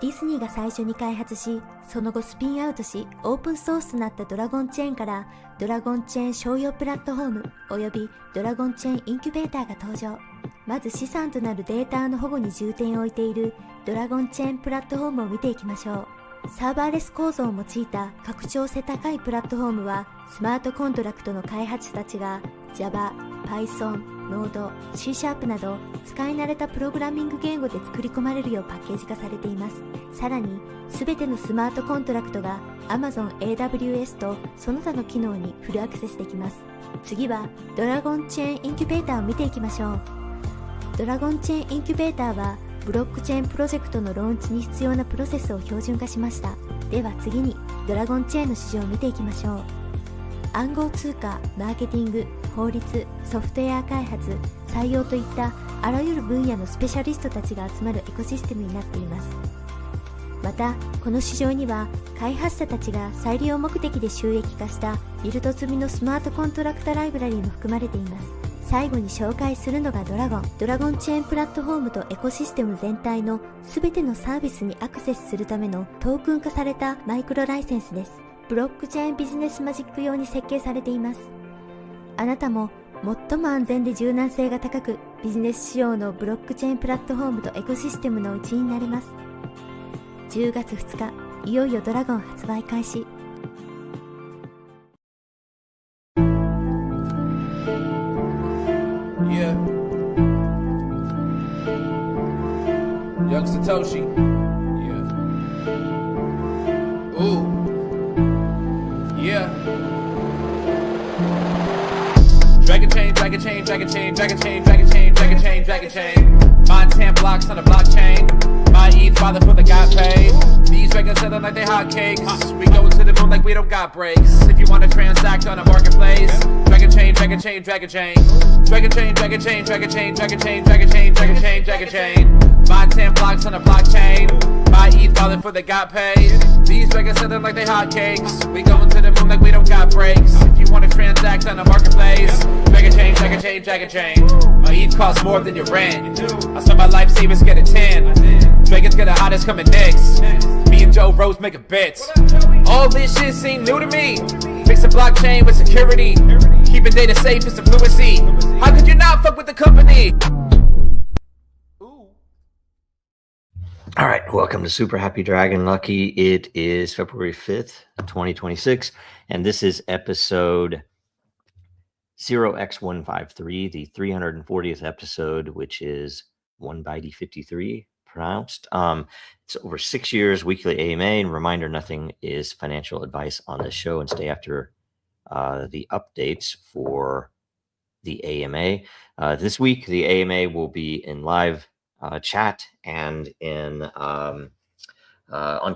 ディズニーが最初に開発し、その後スピンアウトし、オープンソースとなったドラゴンチェーンから、ドラゴンチェーン商用プラットフォームおよびドラゴンチェーンインキュベーターが登場。まず資産となるデータの保護に重点を置いているドラゴンチェーンプラットフォームを見ていきましょう。サーバーレス構造を用いた拡張性高いプラットフォームは、スマートコントラクトの開発者たちが Java、Python、Node、C# など使い慣れたプログラミング言語で作り込まれるようパッケージ化されています。さらに、すべてのスマートコントラクトが Amazon AWS とその他の機能にフルアクセスできます。次はドラゴンチェーンインキュベーターを見ていきましょう。ドラゴンチェーンインキュベーターはブロックチェーンプロジェクトのローンチに必要なプロセスを標準化しました。では次にドラゴンチェーンの市場を見ていきましょう。暗号通貨、マーケティング、法律、ソフトウェア開発、採用といったあらゆる分野のスペシャリストたちが集まるエコシステムになっています。また、この市場には開発者たちが再利用目的で収益化したビルド済みのスマートコントラクタライブラリーも含まれています。最後に紹介するのがドラゴンチェーンプラットフォームとエコシステム全体の全てのサービスにアクセスするためのトークン化されたマイクロライセンスです。ブロックチェーンビジネスマジック用に設計されています。あなたも最も安全で柔軟性が高くビジネス仕様のブロックチェーンプラットフォームとエコシステムの一員になれます。10月2日、いよいよドラゴン発売開始。Yeah. Young Satoshi. Yeah. Ooh. Yeah. Dragonchain, Dragonchain, Dragonchain, Dragonchain, Dragonchain, Dragonchain, Dragonchain. Mine 10 blocks on the blockchain. My ETH father for the got paid. These dragons selling like they hotcakes. We go to the moon like we don't got breaks. If you wanna transact on a marketplace, Dragonchain, Dragonchain, Dragonchain. Dragonchain, Dragonchain, Dragonchain, Dragonchain, Dragonchain, Dragonchain, Dragonchain. Mine 10 blocks on the blockchain. My ETH father for the got paid. These dragons selling like they hotcakes. We going to the moon like we don't got breaks. If you wanna transact on a marketplace, Dragonchain, Dragonchain, Dragonchain. My ETH costs more than your rent. I spend my life savings get a 10. Dragons get the hottest coming next. Me and Joe Rose make a bet. All this shit seem new to me. Fix a blockchain with security. Keeping data safe is the fluency. How could you not fuck with the company? All right, welcome to Super Happy Dragon Lucky. It is February 5th, 2026, and this is episode 0x153, the 340th episode, which is 1/53 pronounced. It's over 6 years, weekly AMA, and reminder, nothing is financial advice on this show, and stay after the updates for the AMA. This week, the AMA will be in live chat and in on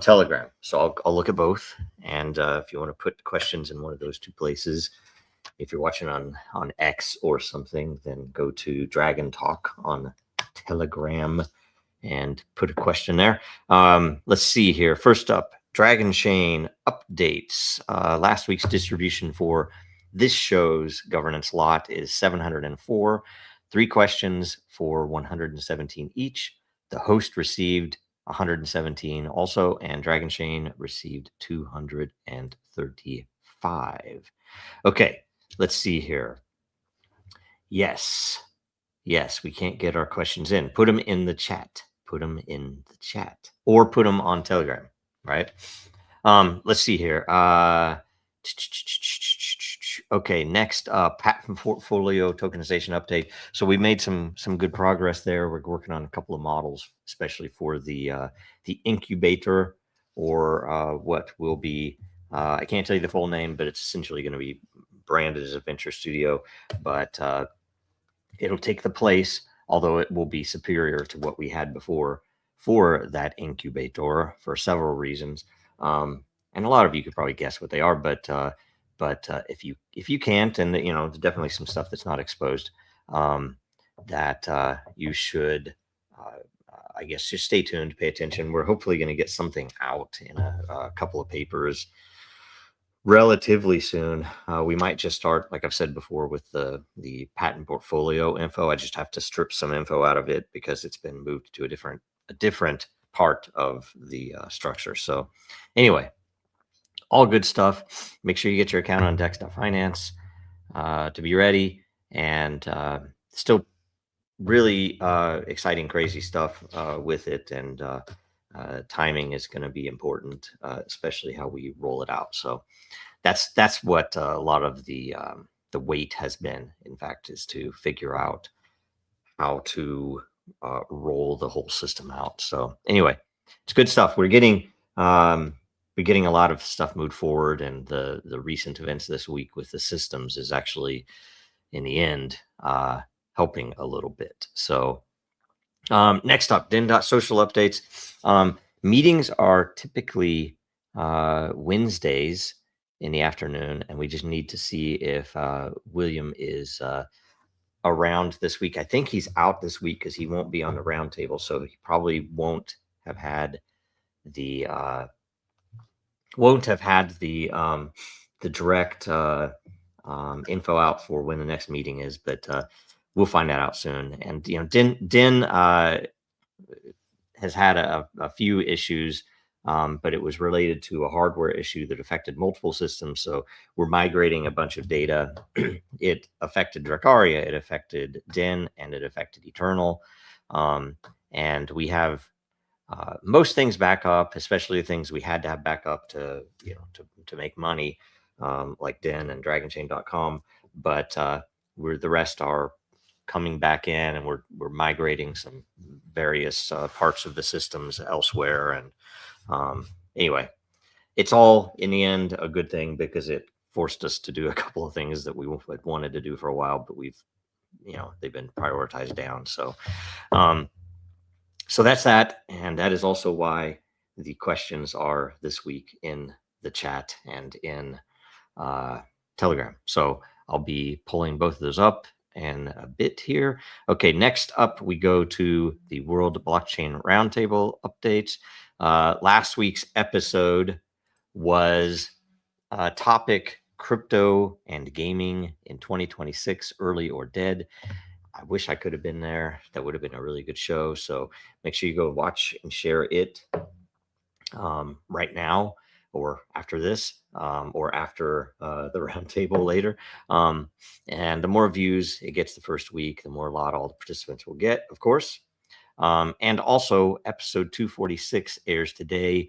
Telegram. So I'll look at both. And if you want to put questions in one of those two places, if you're watching on X or something, then go to Dragon Talk on Telegram and put a question there. Let's see here. First up, Dragonchain updates. Last week's distribution for this show's governance lot is 704. 3 questions for 117 each. The host received 117 also, and Dragonchain received 235. Okay, let's see here. Yes, we can't get our questions in. Put them in the chat. Put them in the chat. Or put them on Telegram, right? Let's see here. Okay, next patent portfolio tokenization update. So we made some good progress there. We're working on a couple of models, especially for the incubator, or what will be I can't tell you the full name, but it's essentially going to be branded as a venture studio, but it'll take the place, although it will be superior to what we had before for that incubator for several reasons. And a lot of you could probably guess what they are, but if you can't, and there's definitely some stuff that's not exposed, that you should, I guess, just stay tuned, pay attention. We're hopefully going to get something out in a couple of papers relatively soon. We might just start, like I've said before, with the patent portfolio info. I just have to strip some info out of it because it's been moved to a different part of the structure. So anyway, all good stuff. Make sure you get your account on dex.finance to be ready, and still really exciting, crazy stuff with it, and timing is going to be important, especially how we roll it out. So that's what a lot of the wait has been, in fact, is to figure out how to roll the whole system out. So anyway, it's good stuff. We're getting a lot of stuff moved forward, and the recent events this week with the systems is actually, in the end, helping a little bit. So next up, Den.Social updates. Meetings are typically Wednesdays in the afternoon, and we just need to see if William is around this week. I think he's out this week because he won't be on the roundtable, so he probably won't have had the direct info out for when the next meeting is, but we'll find that out soon. And Den has had a few issues, but it was related to a hardware issue that affected multiple systems. So we're migrating a bunch of data. It affected Dracaria, it affected Den, and it affected Eternal. And we have most things back up, especially the things we had to have back up to make money, like Den and Dragonchain.com. But the rest are coming back in, and we're migrating some various parts of the systems elsewhere. And anyway, it's all in the end a good thing, because it forced us to do a couple of things that we wanted to do for a while, but they've been prioritized down. So so that's that, and that is also why the questions are this week in the chat and in Telegram. So I'll be pulling both of those up in a bit here. Okay, next up we go to the World Blockchain Roundtable updates. Last week's episode was topic crypto and gaming in 2026, early or dead. I wish I could have been there. That would have been a really good show. So make sure you go watch and share it right now, or after this, or after the roundtable later. And the more views it gets the first week, the more lot all the participants will get, of course. And also, episode 246 airs today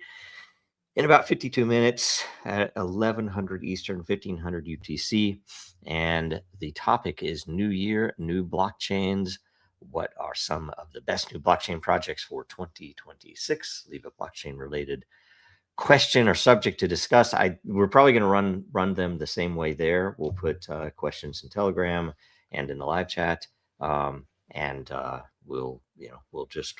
in about 52 minutes at 1100 Eastern, 1500 UTC. And the topic is New Year, New Blockchains. What are some of the best new blockchain projects for 2026? Leave a blockchain-related question or subject to discuss. We're probably going to run them the same way there. We'll put questions in Telegram and in the live chat, and we'll just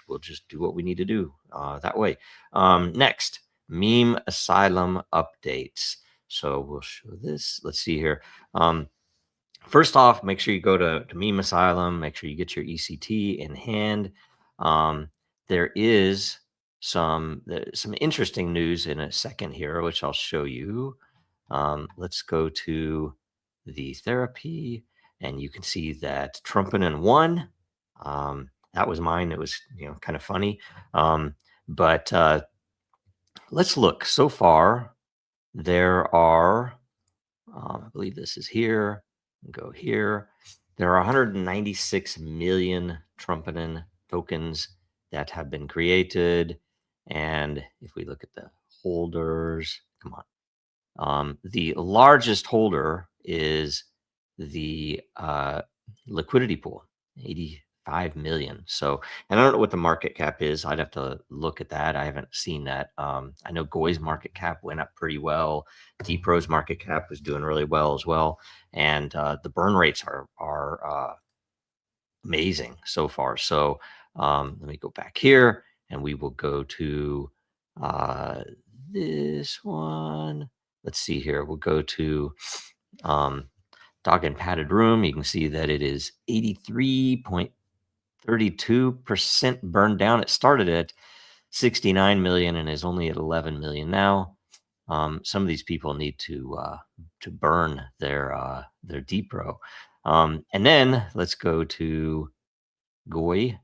do what we need to do that way. Next, Meme Asylum updates. So we'll show this. Let's see here. First off, make sure you go to Meme Asylum. Make sure you get your ECT in hand. There is some interesting news in a second here, which I'll show you. Let's go to the therapy, and you can see that Trumpinen won. That was mine. It was kind of funny, but let's look. So far, there are, I believe this is here. Go here. There are 196 million Trumpinen tokens that have been created. And if we look at the holders, come on. The largest holder is the liquidity pool, 85 million. So, and I don't know what the market cap is. I'd have to look at that. I haven't seen that. I know Goi's market cap went up pretty well. DPro's market cap was doing really well as well. And the burn rates are amazing so far. So let me go back here, and we will go to this one. Let's see here. We'll go to Dog and Padded Room. You can see that it is 83.32% burned down. It started at 69 million and is only at 11 million now. Some of these people need to burn their DPro. And then let's go to Goi,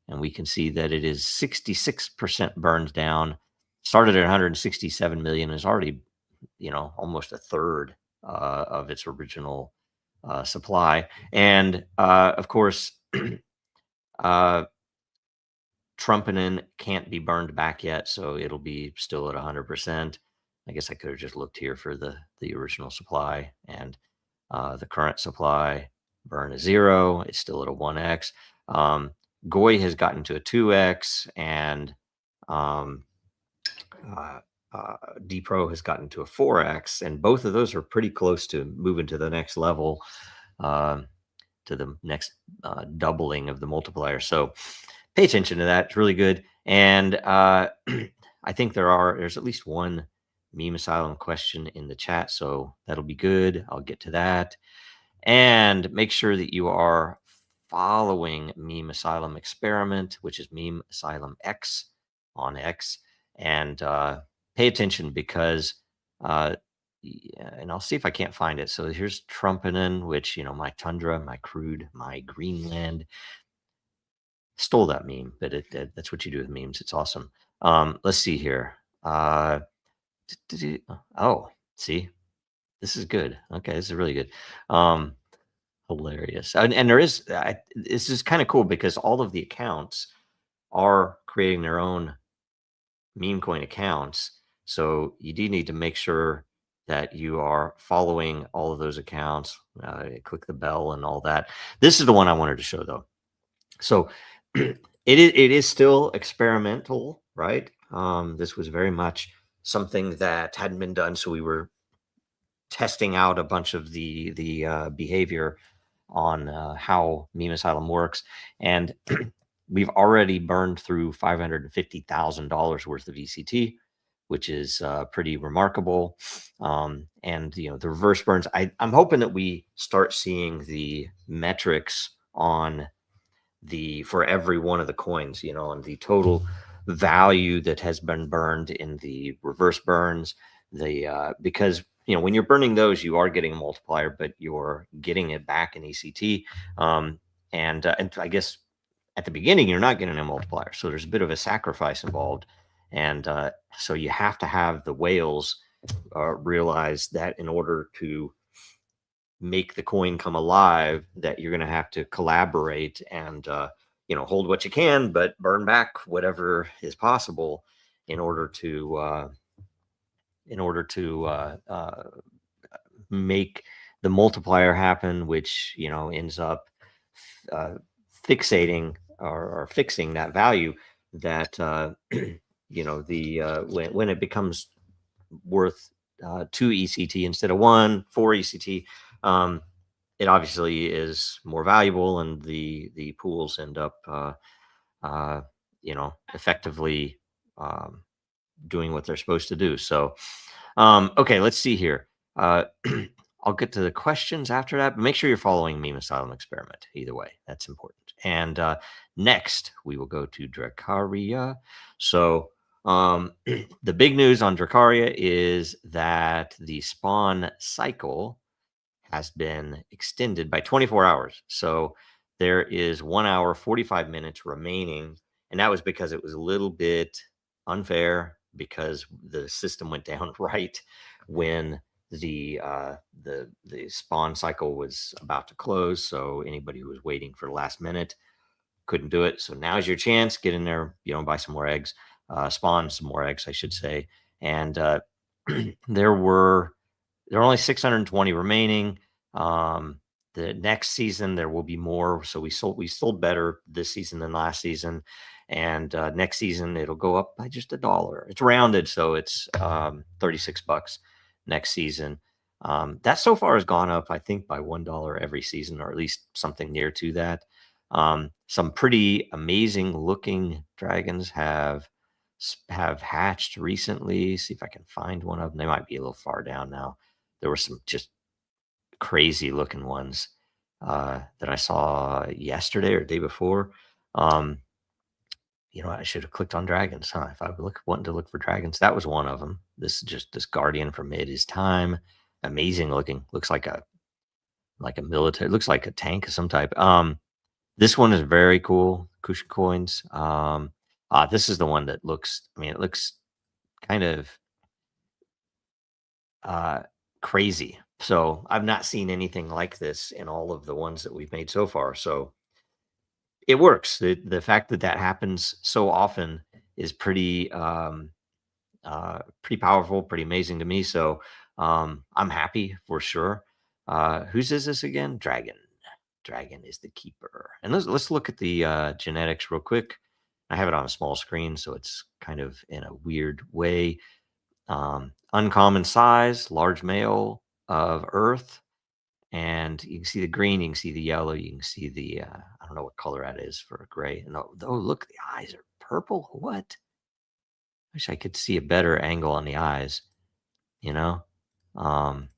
and we can see that it is 66% burned down. Started at 167 million, is already, almost a third of its original supply. And of course, Trumpinen can't be burned back yet, so it'll be still at 100%. I guess I could have just looked here for the original supply, and the current supply burn is 0. It's still at a 1x. Goy has gotten to a 2x, and DPro has gotten to a 4x, and both of those are pretty close to moving to the next level, to the next doubling of the multiplier. So pay attention to that. It's really good. And I think there's at least one Meme Asylum question in the chat, so that'll be good. I'll get to that. And make sure that you are following Meme Asylum Experiment, which is Meme Asylum X on X, and pay attention because and I'll see if I can't find it. So here's Trumpinen, which, my Tundra, my Crude, my Greenland. Stole that meme, but that's what you do with memes. It's awesome. Let's see here. Oh, see, this is good. Okay, this is really good. Hilarious. And there is, this is kind of cool because all of the accounts are creating their own meme coin accounts. So you do need to make sure that you are following all of those accounts. Click the bell and all that. This is the one I wanted to show though. So it is still experimental, right? This was very much something that hadn't been done. So we were testing out a bunch of the behavior on how Meme Asylum works. And we've already burned through $550,000 worth of ECT, which is pretty remarkable. And, the reverse burns, I'm hoping that we start seeing the metrics on for every one of the coins, and the total value that has been burned in the reverse burns, because when you're burning those, you are getting a multiplier, but you're getting it back in ECT. And I guess at the beginning, you're not getting a multiplier. So there's a bit of a sacrifice involved. And so you have to have the whales realize that in order to make the coin come alive, that you're going to have to collaborate and, hold what you can, but burn back whatever is possible in order to make the multiplier happen, which, ends up fixating or fixing that value that, when it becomes worth 2 ECT instead of 1, 4 ECT, it obviously is more valuable, and the pools end up, effectively doing what they're supposed to do. So, okay, let's see here. I'll get to the questions after that, but make sure you're following Meme Asylum Experiment. Either way, that's important. And next, we will go to Dracaria. So the big news on Dracaria is that the spawn cycle has been extended by 24 hours. So there is 1 hour, 45 minutes remaining. And that was because it was a little bit unfair because the system went down right when the spawn cycle was about to close. So anybody who was waiting for the last minute couldn't do it. So now's your chance. Get in there, buy some more eggs, spawn some more eggs, I should say. And there are only 620 remaining. The next season there will be more. So we sold better this season than last season. And next season it'll go up by just $1. It's rounded, so it's $36 next season. That so far has gone up, I think, by $1 every season, or at least something near to that. Some pretty amazing looking dragons have hatched recently. See if I can find one of them. They might be a little far down now. There were some just crazy looking ones that I saw yesterday or the day before. I should have clicked on dragons, huh? If I wanted to look for dragons, that was one of them. This guardian from Mid is Time. Amazing looking. Looks like a military. Looks like a tank of some type. This one is very cool. Cushion coins. This is the one that looks. I mean, it looks kind of crazy. So I've not seen anything like this in all of the ones that we've made so far. So it works. The fact that that happens so often is pretty powerful, pretty amazing to me. So I'm happy for sure. Whose is this again? Dragon is the keeper. And let's look at the genetics real quick. I have it on a small screen, so it's kind of in a weird way. Uncommon size, large male of Earth, and you can see the green, you can see the yellow, you can see the I don't know what color that is for a gray. And oh, look, the eyes are purple. What? Wish I could see a better angle on the eyes. You know, um,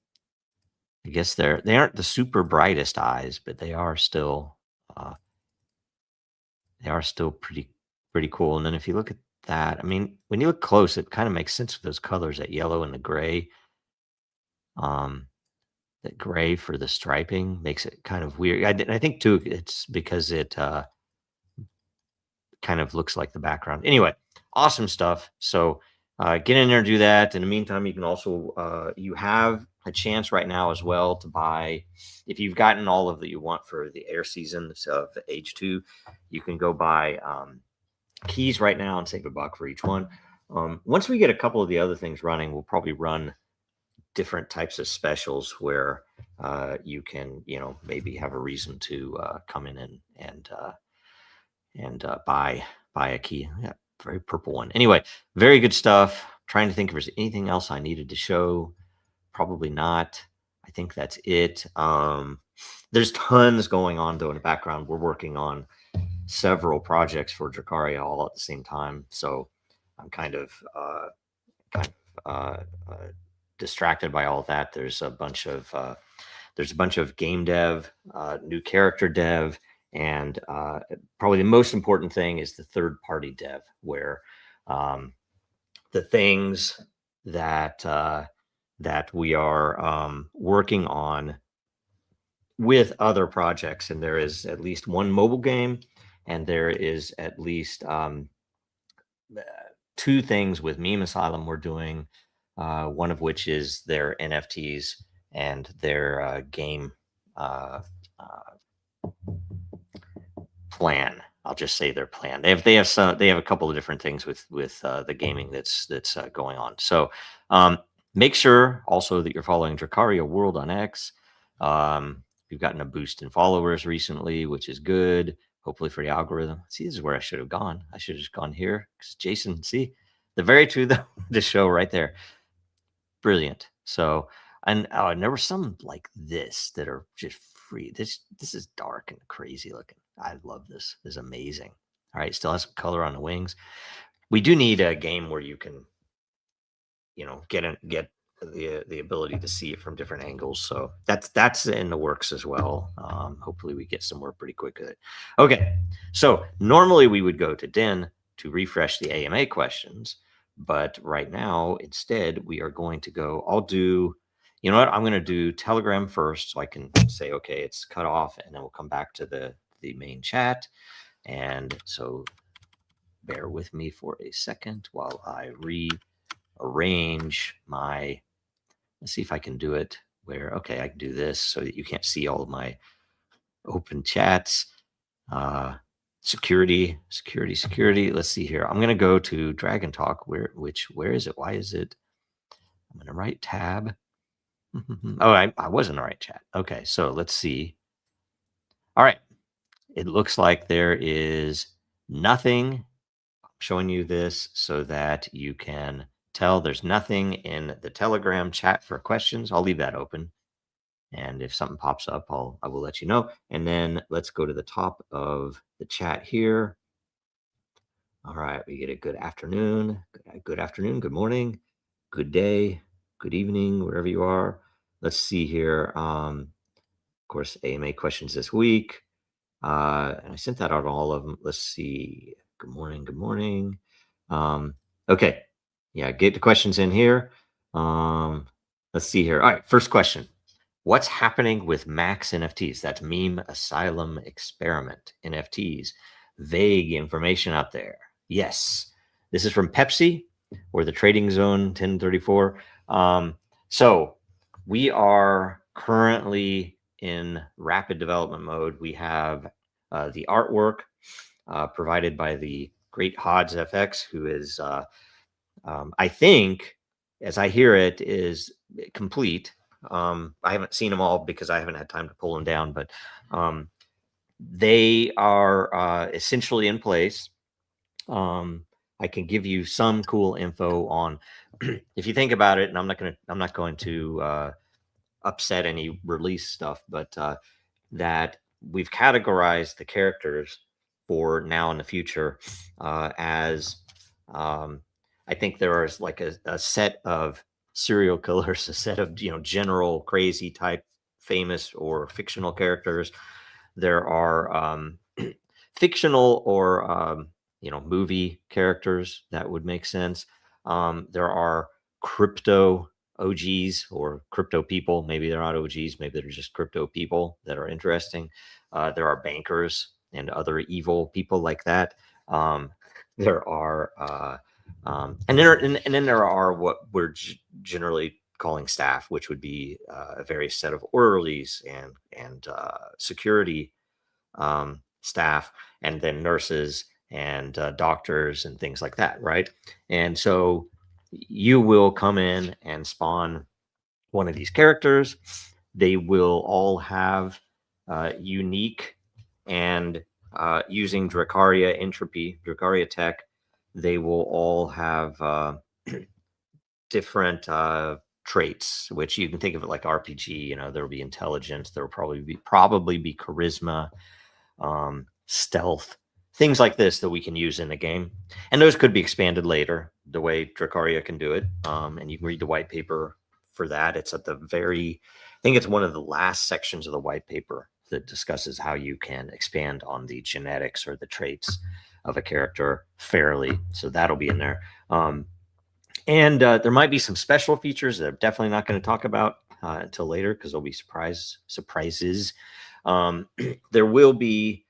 I guess they aren't the super brightest eyes, but uh, they are still pretty cool. And then if you look at that, I mean, when you look close, it kind of makes sense with those colors, that yellow and the gray. Um, that gray for the striping makes it kind of weird. I think too, it's because it kind of looks like the background. Anyway, awesome stuff. So get in there and do that. In the meantime, you can also you have a chance right now as well to buy, if you've gotten all of that you want for the air season of age 2, you can go buy keys right now and save $1 for each one. Once we get a couple of the other things running, we'll probably run different types of specials where you can, maybe have a reason to come in and buy a key. Yeah, very purple one. Anyway, very good stuff. Trying to think if there's anything else I needed to show. Probably not. I think that's it. There's tons going on though in the background. We're working on several projects for Dracaria all at the same time, so I'm kind of distracted by all of that. There's a bunch of game dev, new character dev, and probably the most important thing is the third-party dev, where the things that we are working on with other projects, and there is at least one mobile game, and there is at least 2 things with Meme Asylum we're doing, one of which is their NFTs and their game plan. I'll just say their plan. They have a couple of different things with the gaming that's going on. So make sure also that you're following Dracaria World on X. We've gotten a boost in followers recently, which is good. Hopefully for the algorithm. See, this is where I should have gone. I should have just gone here. Jason, see the very two the show right there. Brilliant. So, and there were some like this that are just free. This is dark and crazy looking. I love this. This is amazing. All right, still has some color on the wings. We do need a game where you can, get the ability to see it from different angles. So that's in the works as well. Hopefully we get somewhere pretty quick with it. Okay, so normally we would go to Den to refresh the AMA questions, but right now instead we are going to go. You know what? I'm going to do Telegram first, so I can say, okay, it's cut off, and then we'll come back to the main chat. And so bear with me for a second while I rearrange my, let's see if I can do it where, okay, I can do this so that you can't see all of my open chats. Security. Let's see here. I'm going to go to Dragon Talk. Where is it? Why is it? I'm going to right tab. Oh, I was in the right chat. Okay, so let's see. All right. It looks like there is nothing. I'm showing you this so that you can tell there's nothing in the Telegram chat for questions. I'll leave that open. And if something pops up, I will let you know. And then let's go to the top of the chat here. All right, we get a good afternoon, good morning, good day, good evening, wherever you are. Let's see here. Of course, AMA questions this week. And I sent that out on all of them. Let's see. Good morning. Okay. Yeah, get the questions in here. Let's see here. All right, first question. what's happening with Max NFTs? That's Meme Asylum Experiment NFTs. Vague information out there. Yes, this is from Pepsi or the Trading Zone 1034. So we are currently in rapid development mode. We have the artwork provided by the great Hodds FX, who is, I think, as I hear it, is complete. I haven't seen them all because I haven't had time to pull them down, but they are essentially in place. I can give you some cool info on if you think about it, and I'm not going to upset any release stuff, but that we've categorized the characters for now and the future as I think there is like a set of serial killers, a set of general crazy type famous or fictional characters. There are fictional or movie characters that would make sense. There are crypto OGs or crypto people. Maybe they're not OGs. Maybe they're just crypto people that are interesting. There are bankers and other evil people like that. There are, and then there are what we're generally calling staff, which would be a various set of orderlies and security staff, and then nurses and doctors and things like that, right? And so you will come in and spawn one of these characters. They will all have unique and using Dracaria entropy, Dracaria tech, they will all have different traits, which you can think of it like RPG. There will be intelligence, there will probably be charisma, stealth, things like this that we can use in the game. And those could be expanded later, the way Dracaria can do it. And you can read the white paper for that. It's at the I think it's one of the last sections of the white paper that discusses how you can expand on the genetics or the traits of a character fairly. So that'll be in there. And there might be some special features that I'm definitely not going to talk about until later because there'll be surprises. There will be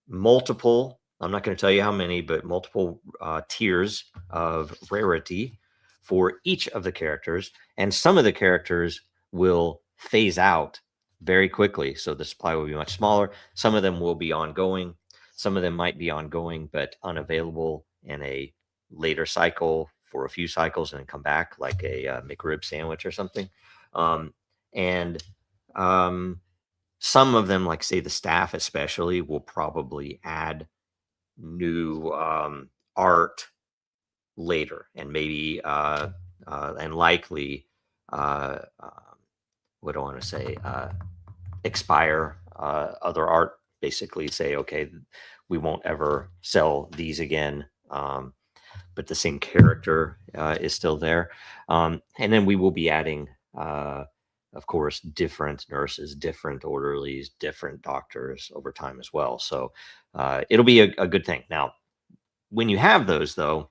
multiple, I'm not going to tell you how many, but multiple tiers of rarity for each of the characters. And some of the characters will phase out very quickly. So the supply will be much smaller. Some of them will be ongoing. Some of them might be ongoing, but unavailable in a later cycle for a few cycles and then come back like a McRib sandwich or something. And some of them, like say the staff especially, will probably add new art later, and maybe and likely what do I want to say? Expire other art. Basically, say, okay, we won't ever sell these again, but the same character is still there. And then we will be adding, of course, different nurses, different orderlies, different doctors over time as well. So it'll be a good thing. Now, when you have those, though,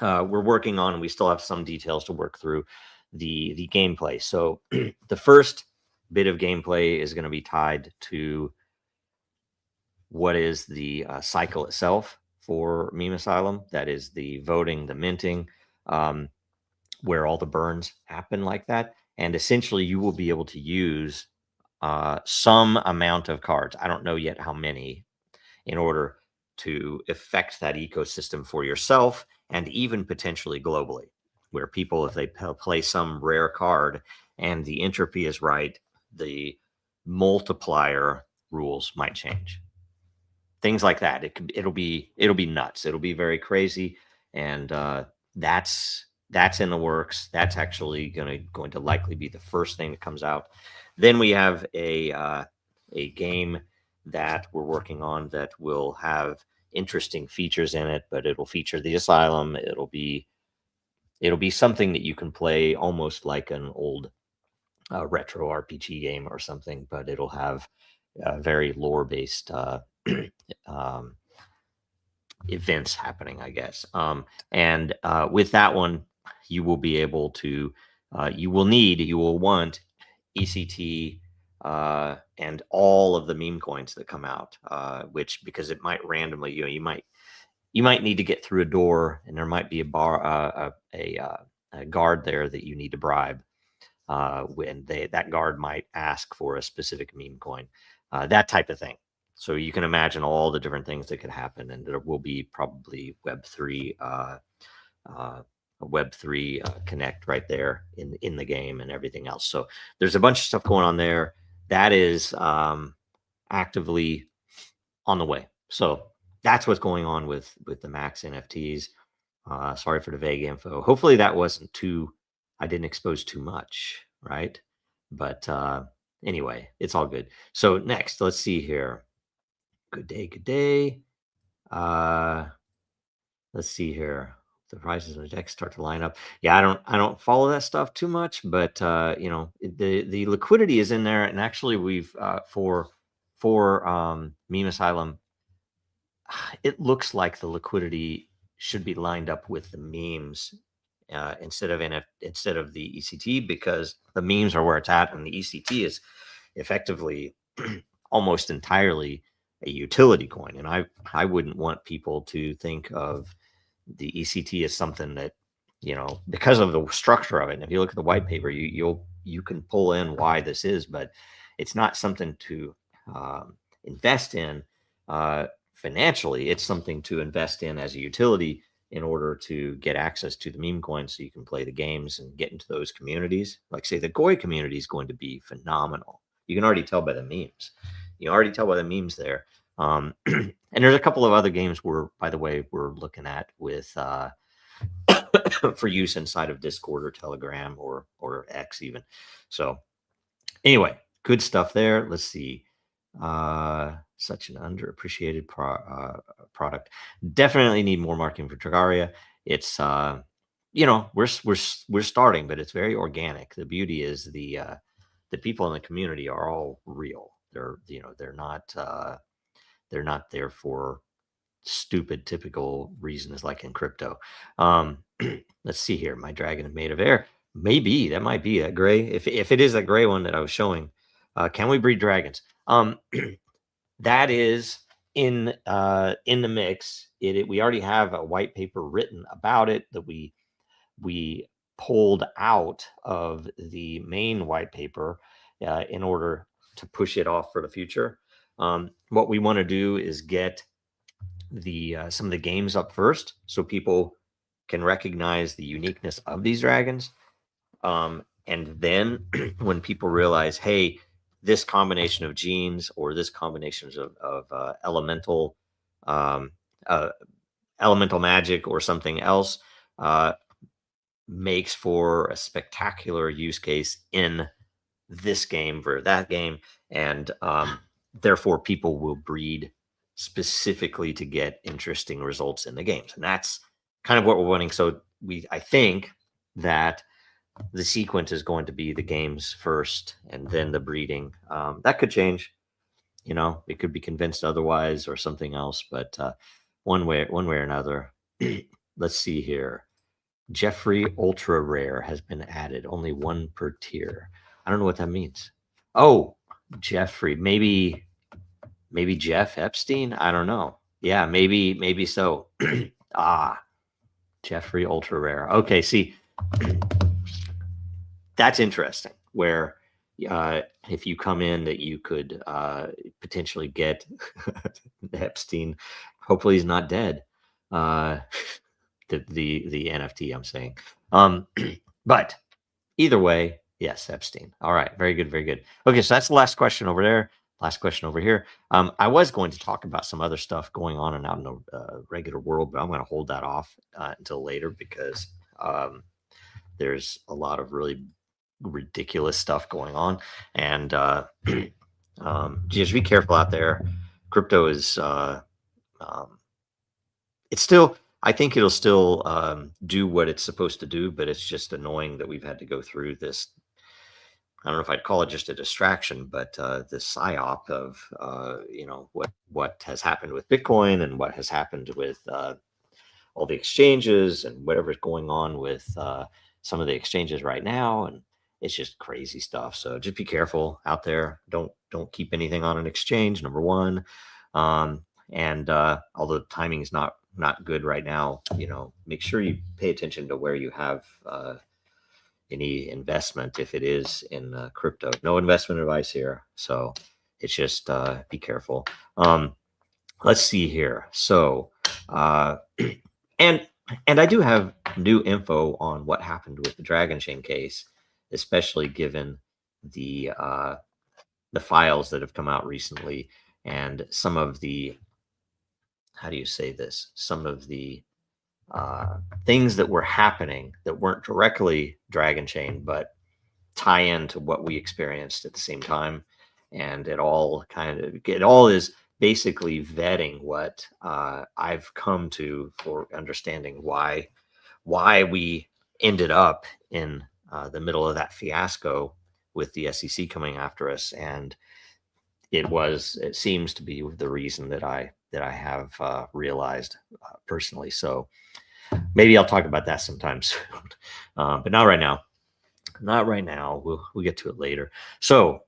we're working on, and we still have some details to work through, the gameplay. So the first bit of gameplay is going to be tied to what is the cycle itself for Meme Asylum. That is the voting, the minting, where all the burns happen like that. And essentially, you will be able to use some amount of cards. I don't know yet how many, in order to affect that ecosystem for yourself and even potentially globally, where people, if they play some rare card and the entropy is right, the multiplier rules might change. Things like that. It'll be nuts. It'll be very crazy, and that's in the works. That's actually going to likely be the first thing that comes out. Then we have a game that we're working on that will have interesting features in it, but it'll feature the asylum. It'll be something that you can play almost like an old retro RPG game or something, but it'll have very lore-based events happening, I guess. And with that one, you will be able to, you will want ECT, and all of the meme coins that come out, which, because it might randomly, you might need to get through a door, and there might be a guard there that you need to bribe. When that guard might ask for a specific meme coin, that type of thing. So you can imagine all the different things that could happen, and there will be probably Web3 connect right there in the game and everything else. So there's a bunch of stuff going on there that is actively on the way. So that's what's going on with the Max NFTs. Sorry for the vague info. Hopefully that wasn't I didn't expose too much, right? But anyway, it's all good. So next, let's see here. Good day. Let's see here. The prices of the decks start to line up. Yeah, I don't follow that stuff too much, but the liquidity is in there, and actually we've for Meme Asylum, it looks like the liquidity should be lined up with the memes instead of the ECT, because the memes are where it's at, and the ECT is effectively almost entirely a utility coin. And I wouldn't want people to think of the ECT as something that, because of the structure of it. And if you look at the white paper, you can pull in why this is, but it's not something to invest in financially. It's something to invest in as a utility in order to get access to the meme coins, so you can play the games and get into those communities. Like, say, the Goi community is going to be phenomenal. You can already tell by the memes. You already tell by the memes there. And there's a couple of other games by the way, we're looking at with for use inside of Discord or Telegram or X even. So anyway, good stuff there. Let's see. Such an underappreciated product. Definitely need more marketing for Dragaria. It's we're starting, but it's very organic. The beauty is the people in the community are all real. They're not there for stupid typical reasons like in crypto. Let's see here. My dragon made of air. Maybe that might be a gray. If it is a gray one that I was showing, can we breed dragons? That is in the mix. We already have a white paper written about it that we pulled out of the main white paper in order to push it off for the future. What we want to do is get some of the games up first, so people can recognize the uniqueness of these dragons. And then when people realize, hey, this combination of genes or this combination of elemental magic or something else makes for a spectacular use case in this game for that game, and therefore people will breed specifically to get interesting results in the games. And that's kind of what we're wanting. So I think that the sequence is going to be the games first and then the breeding. That could change, it could be convinced otherwise or something else, but one way or another. Let's see here. Jeffrey Ultra Rare has been added, only one per tier. I don't know what that means. Oh, Jeffrey, maybe Jeff Epstein. I don't know. Yeah, maybe so. Jeffrey Ultra Rare. Okay, see, that's interesting. Where if you come in, that you could potentially get Epstein. Hopefully, he's not dead. The NFT, I'm saying. But either way, yes, Epstein. All right, very good, very good. Okay, so that's the last question over there. Last question over here. I was going to talk about some other stuff going on and out in the regular world, but I'm going to hold that off until later, because there's a lot of really ridiculous stuff going on, and just be careful out there. Crypto is it's still, I think it'll still do what it's supposed to do, but it's just annoying that we've had to go through this. I don't know if I'd call it just a distraction, but this psyop of what has happened with Bitcoin and what has happened with all the exchanges and whatever's going on with some of the exchanges right now, it's just crazy stuff. So just be careful out there. Don't keep anything on an exchange, number one. And although timing is not good right now, make sure you pay attention to where you have any investment, if it is in crypto. No investment advice here, so it's just be careful. Let's see here. So and I do have new info on what happened with the Dragonchain case, especially given the files that have come out recently and some of the, how do you say this, some of the things that were happening that weren't directly Dragonchain, but tie into what we experienced at the same time. And it all is basically vetting what I've come to for understanding why we ended up in the middle of that fiasco with the SEC coming after us. And it seems to be the reason that I have realized personally. So maybe I'll talk about that sometime soon, but not right now. Not right now. We'll get to it later. So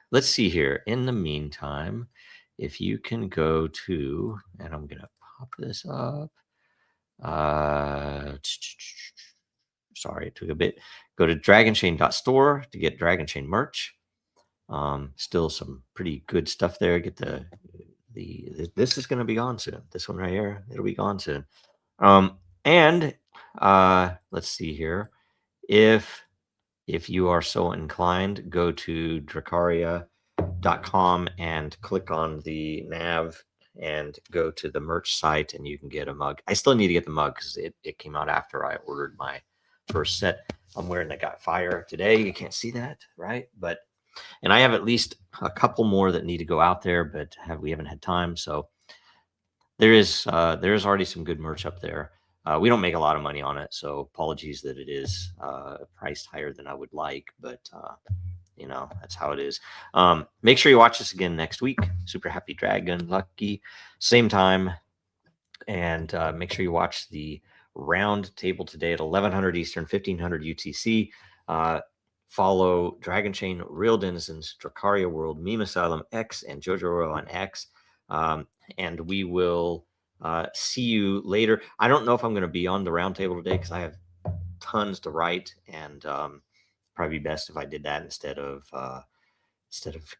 let's see here. In the meantime, if you can go to, and I'm gonna pop this up. Sorry, it took a bit. Go to Dragonchain.Store to get Dragonchain merch. Still some pretty good stuff there. Get this is going to be gone soon. This one right here, it'll be gone soon. And let's see here. If you are so inclined, go to Dracaria.com and click on the nav and go to the merch site, and you can get a mug. I still need to get the mug because it came out after I ordered my first set. I'm wearing the Got Fire today. You can't see that, right? And I have at least a couple more that need to go out there, but we haven't had time. So there is already some good merch up there. We don't make a lot of money on it, so apologies that it is priced higher than I would like, but that's how it is. Make sure you watch us again next week. Super Happy Dragon Lucky, same time, and make sure you watch the round table today at 1100 Eastern, 1500 UTC. Follow Dragonchain, Real Denizens, Dracaria World, Meme Asylum X, and Jojo Royal on X. And we will see you later. I don't know if I'm going to be on the roundtable today because I have tons to write, and probably best if I did that instead of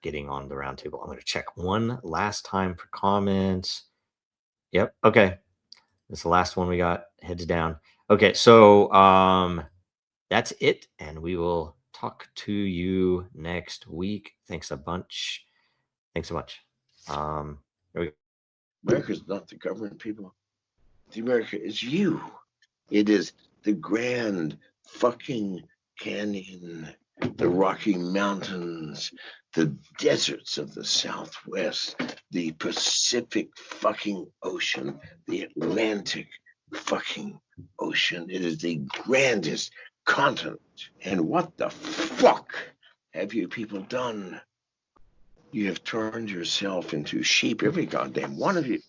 getting on the roundtable. I'm going to check one last time for comments. Yep. Okay. That's the last one we got. Heads down. Okay. So that's it, and we will talk to you next week. Thanks a bunch. Thanks so much. Here we go. America's not the government, people. The America is you. It is the Grand fucking Canyon, the Rocky Mountains, the deserts of the Southwest, the Pacific fucking Ocean, the Atlantic fucking Ocean. It is the grandest continent. And what the fuck have you people done? You have turned yourself into sheep, every goddamn one of you.